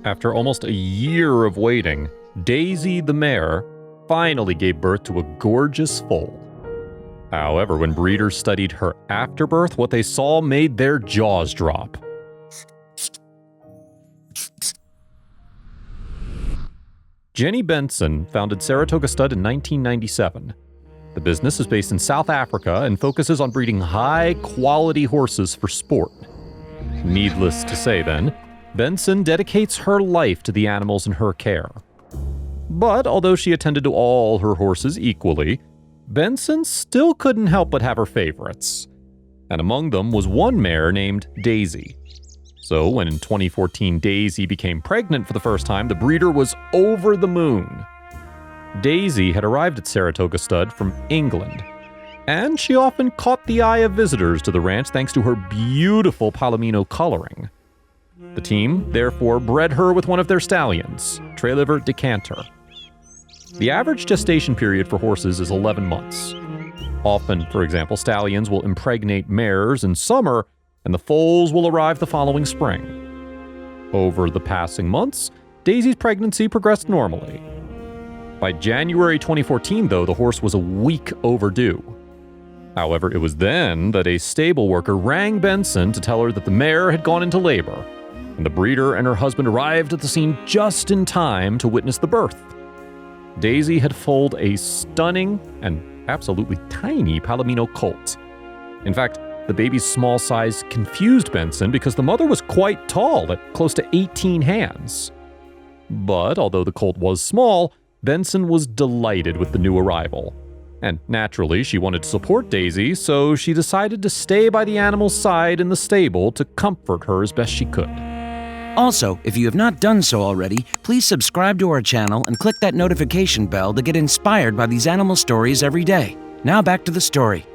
After almost a year of waiting, Daisy the mare finally gave birth to a gorgeous foal. However, when breeders studied her afterbirth, what they saw made their jaws drop. Jenny Benson founded Saratoga Stud in 1997. The business is based in South Africa and focuses on breeding high-quality horses for sport. Needless to say, then, Benson dedicates her life to the animals in her care. But although she attended to all her horses equally, Benson still couldn't help but have her favorites. And among them was one mare named Daisy. So when in 2014 Daisy became pregnant for the first time, the breeder was over the moon. Daisy had arrived at Saratoga Stud from England, and she often caught the eye of visitors to the ranch thanks to her beautiful Palomino coloring. The team therefore bred her with one of their stallions, Treliver Decanter. The average gestation period for horses is 11 months. Often, for example, stallions will impregnate mares in summer, and the foals will arrive the following spring. Over the passing months, Daisy's pregnancy progressed normally. By January 2014, though, the horse was a week overdue. However, it was then that a stable worker rang Benson to tell her that the mare had gone into labor, and the breeder and her husband arrived at the scene just in time to witness the birth. Daisy had foaled a stunning and absolutely tiny Palomino colt. In fact, the baby's small size confused Benson because the mother was quite tall at close to 18 hands. But although the colt was small, Benson was delighted with the new arrival. And naturally, she wanted to support Daisy, so she decided to stay by the animal's side in the stable to comfort her as best she could. Also, if you have not done so already, please subscribe to our channel and click that notification bell to get inspired by these animal stories every day. Now back to the story.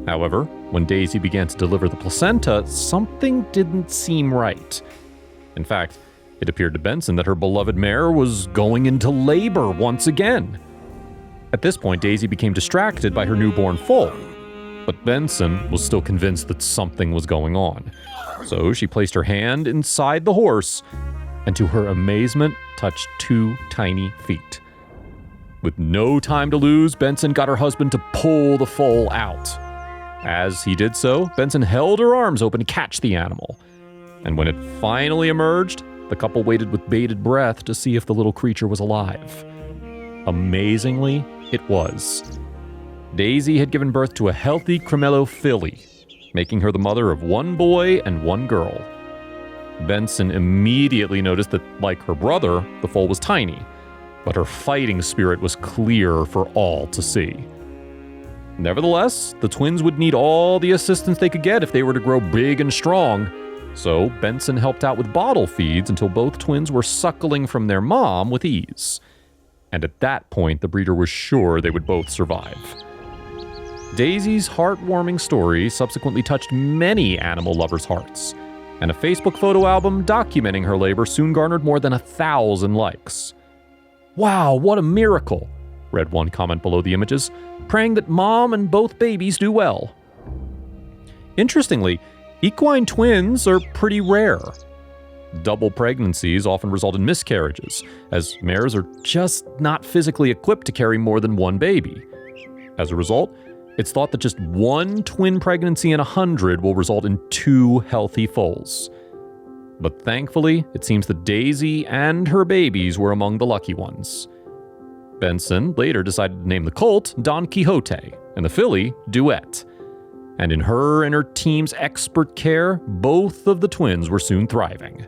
However, when Daisy began to deliver the placenta, something didn't seem right. In fact, it appeared to Benson that her beloved mare was going into labor once again. At this point, Daisy became distracted by her newborn foal, but Benson was still convinced that something was going on. So she placed her hand inside the horse, and to her amazement, touched two tiny feet. With no time to lose, Benson got her husband to pull the foal out. As he did so, Benson held her arms open to catch the animal. And when it finally emerged, the couple waited with bated breath to see if the little creature was alive. Amazingly, it was. Daisy had given birth to a healthy Cremello filly, making her the mother of one boy and one girl. Benson immediately noticed that, like her brother, the foal was tiny, but her fighting spirit was clear for all to see. Nevertheless, the twins would need all the assistance they could get if they were to grow big and strong, so Benson helped out with bottle feeds until both twins were suckling from their mom with ease. And at that point, the breeder was sure they would both survive. Daisy's heartwarming story subsequently touched many animal lovers' hearts, and a Facebook photo album documenting her labor soon garnered more than 1,000 likes. "Wow, what a miracle," read one comment below the images, praying that mom and both babies do well. Interestingly, equine twins are pretty rare. Double pregnancies often result in miscarriages, as mares are just not physically equipped to carry more than one baby. As a result, it's thought that just one twin pregnancy in 100 will result in 2 healthy foals. But thankfully, it seems that Daisy and her babies were among the lucky ones. Benson later decided to name the colt Don Quixote and the filly Duet. And in her and her team's expert care, both of the twins were soon thriving.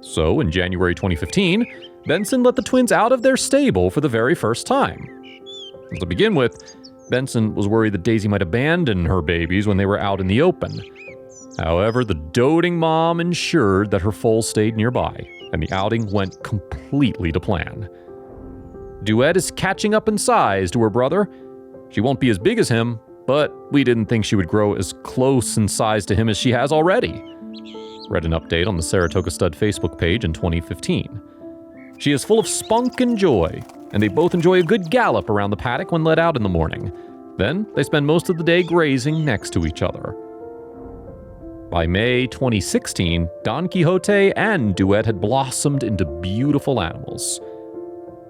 So in January 2015, Benson let the twins out of their stable for the very first time. To begin with, Benson was worried that Daisy might abandon her babies when they were out in the open. However, the doting mom ensured that her foal stayed nearby, and the outing went completely to plan. Duet is catching up in size to her brother. She won't be as big as him, but we didn't think she would grow as close in size to him as she has already. Read an update on the Saratoga Stud Facebook page in 2015. She is full of spunk and joy, and they both enjoy a good gallop around the paddock when let out in the morning. Then they spend most of the day grazing next to each other. By May 2016, Don Quixote and Duet had blossomed into beautiful animals.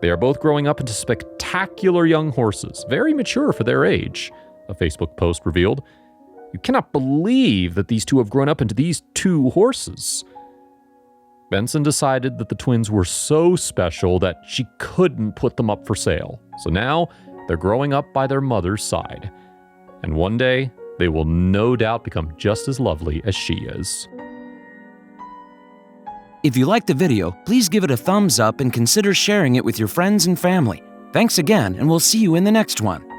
They are both growing up into spectacular young horses, very mature for their age, a Facebook post revealed. You cannot believe that these two have grown up into these two horses. Benson decided that the twins were so special that she couldn't put them up for sale. So now they're growing up by their mother's side. And one day, they will no doubt become just as lovely as she is. If you liked the video, please give it a thumbs up and consider sharing it with your friends and family. Thanks again, and we'll see you in the next one.